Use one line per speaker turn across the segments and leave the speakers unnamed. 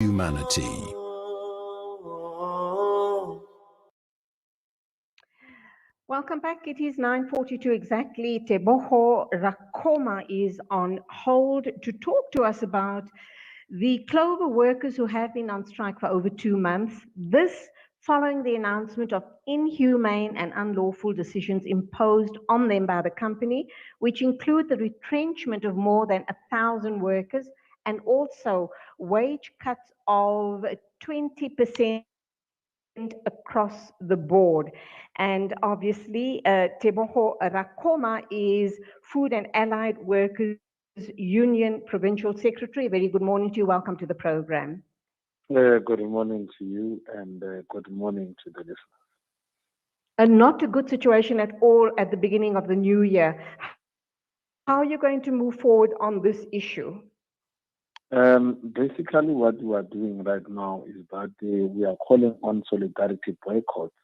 Humanity.
Welcome back. It is 9:42 exactly. Teboho Rakoma is on hold to talk to us about the Clover workers who have been on strike for over 2 months. This following the announcement of inhumane and unlawful decisions imposed on them by the company, which include the retrenchment of more than 1,000 workers and also wage cuts of 20% across the board. And obviously, Teboho Rakoma is Food and Allied Workers Union Provincial Secretary. Very good morning to you. Welcome to the program.
Good morning to you and good morning to the listeners.
Not a good situation at all at the beginning of the new year. How are you going to move forward on this issue?
Basically, what we are doing right now is that we are calling on solidarity boycotts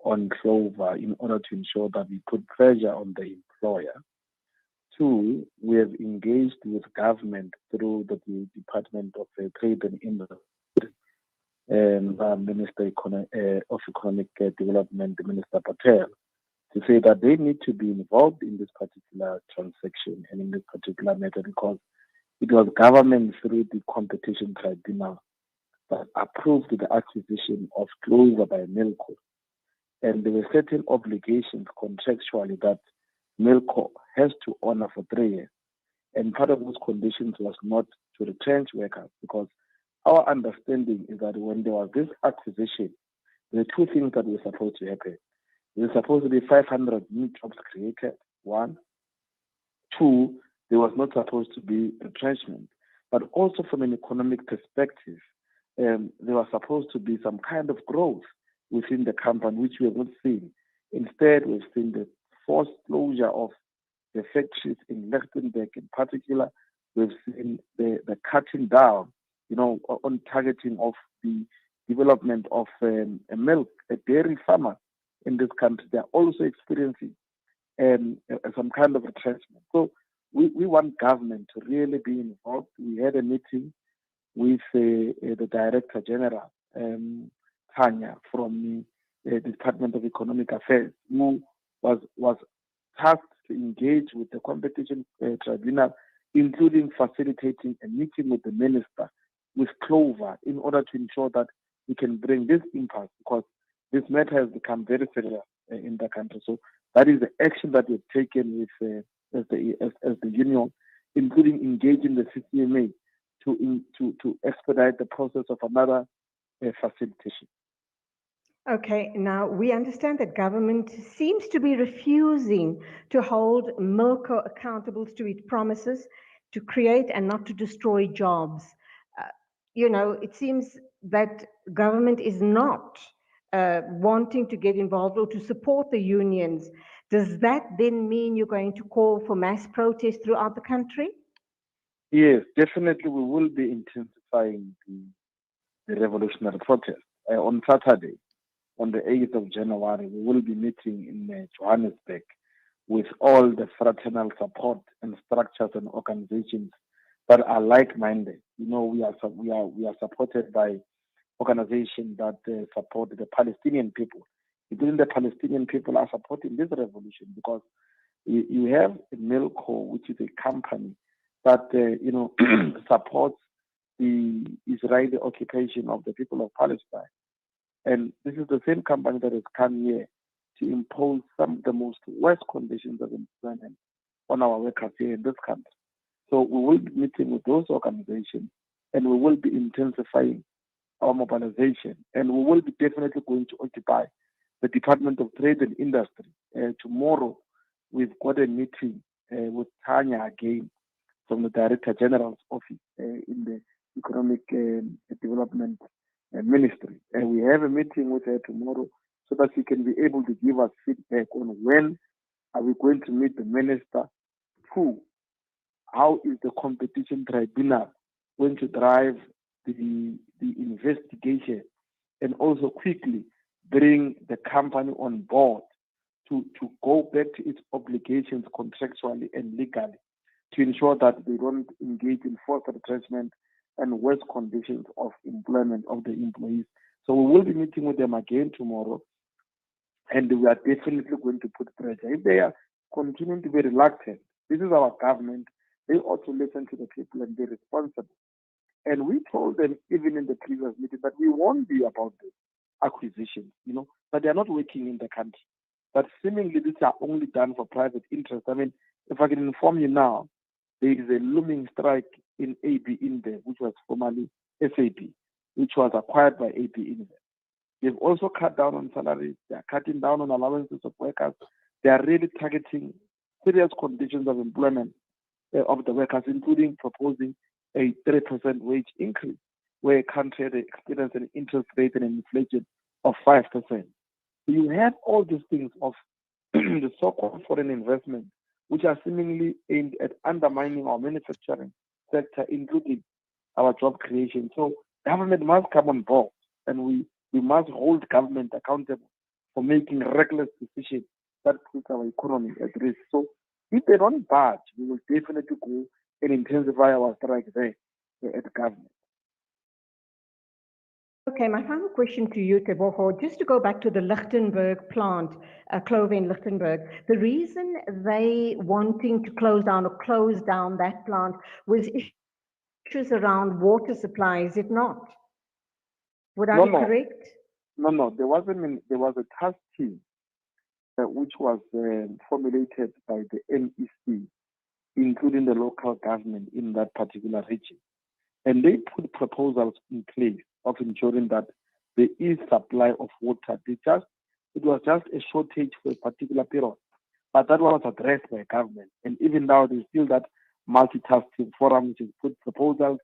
on Clover in order to ensure that we put pressure on the employer. 2, we have engaged with government through the Department of Trade and Industry and Minister of Economic Development, Minister Patel, to say that they need to be involved in this particular transaction and in this particular matter, because it was government through the competition tribunal that approved the acquisition of Clover by Milco. And there were certain obligations contractually that Milco has to honor for 3 years. And part of those conditions was not to retrench workers, because our understanding is that when there was this acquisition, there were 2 things that were supposed to happen. There were supposed to be 500 new jobs created, 1. 2, there was not supposed to be retrenchment. But also from an economic perspective, there was supposed to be some kind of growth within the company, which we have not seen. Instead, we've seen the forced closure of the factories in Lichtenburg in particular. We've seen the cutting down, on targeting of the development of a dairy farmer in this country. They're also experiencing some kind of retrenchment. So we want government to really be involved. We had a meeting with the Director General, Tanya, from the Department of Economic Affairs, who was tasked to engage with the competition tribunal, including facilitating a meeting with the minister, with Clover, in order to ensure that we can bring this impact, because this matter has become very serious in the country. So that is the action that we've taken with as the union, including engaging the CCMA to expedite the process of another facilitation.
Okay, now we understand that government seems to be refusing to hold Milco accountable to its promises to create and not to destroy jobs. It seems that government is not wanting to get involved or to support the unions. Does that then mean you're going to call for mass protests throughout the country?
Yes, definitely we will be intensifying the revolutionary protest. On Saturday, on the 8th of January, we will be meeting in Johannesburg with all the fraternal support and structures and organizations that are like-minded. We are supported by organizations that support the Palestinian people. Including the Palestinian people are supporting this revolution, because you have Milco, which is a company that supports the Israeli occupation of the people of Palestine. And this is the same company that has come here to impose some of the most worst conditions of employment on our workers here in this country. So we will be meeting with those organizations, and we will be intensifying our mobilization, and we will be definitely going to occupy the Department of Trade and Industry. Tomorrow, we've got a meeting with Tanya again from the Director General's office in the Economic Development Ministry. And we have a meeting with her tomorrow so that she can be able to give us feedback on when are we going to meet the minister, how is the competition tribunal going to drive the investigation, and also quickly bring the company on board to go back to its obligations contractually and legally, to ensure that they don't engage in forced retrenchment and worse conditions of employment of the employees. So we will be meeting with them again tomorrow, and we are definitely going to put pressure. If they are continuing to be reluctant, this is our government. They ought to listen to the people and be responsible. And we told them, even in the previous meeting, that we won't be about this acquisition, but they're not working in the country. But seemingly these are only done for private interest. I mean, if I can inform you now, there is a looming strike in AB InBev, which was formerly SAP, which was acquired by AB InBev. They've also cut down on salaries. They are cutting down on allowances of workers. They are really targeting serious conditions of employment of the workers, including proposing a 3% wage increase, where a country had experienced an interest rate and an inflation of 5%. So you have all these things of the so-called foreign investment, which are seemingly aimed at undermining our manufacturing sector, including our job creation. So government must come on board, and we must hold government accountable for making reckless decisions that put our economy at risk. So if they don't budge, we will definitely go and intensify our strike there at the government.
Okay, my final question to you, Teboho, just to go back to the Lichtenburg plant, Clover in Lichtenburg. The reason they wanting to close down that plant was issues around water supply, is it not? Would I be correct?
No, there was a task team which was formulated by the NEC, including the local government in that particular region. And they put proposals in place of ensuring that there is supply of water. It was just a shortage for a particular period, but that was addressed by government. And even now, there's still that multitasking forum which has put proposals.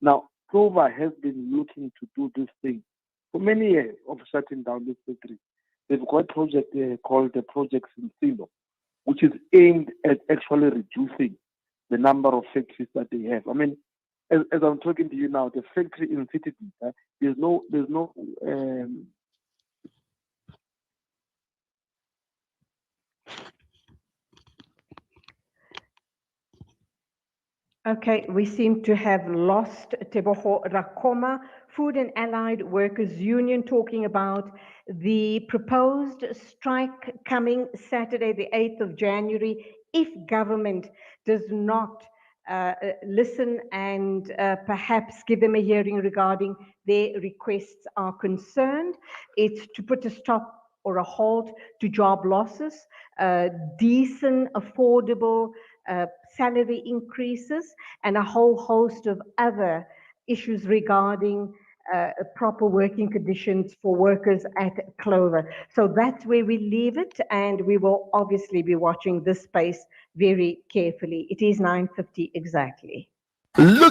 Now, Clover has been looking to do this thing for many years of shutting down this factory. They've got a project called the Project Sinsilo, which is aimed at actually reducing the number of factories that they have. I mean, as I'm talking to you now, the factory in City, there's no.
Okay, we seem to have lost Teboho Rakoma, Food and Allied Workers Union, talking about the proposed strike coming Saturday, the 8th of January, if government does not listen and perhaps give them a hearing regarding their requests are concerned. It's to put a stop or a halt to job losses, decent, affordable salary increases, and a whole host of other issues regarding proper working conditions for workers at Clover. So that's where we leave it, and we will obviously be watching this space very carefully. It is 9:50 exactly.
Look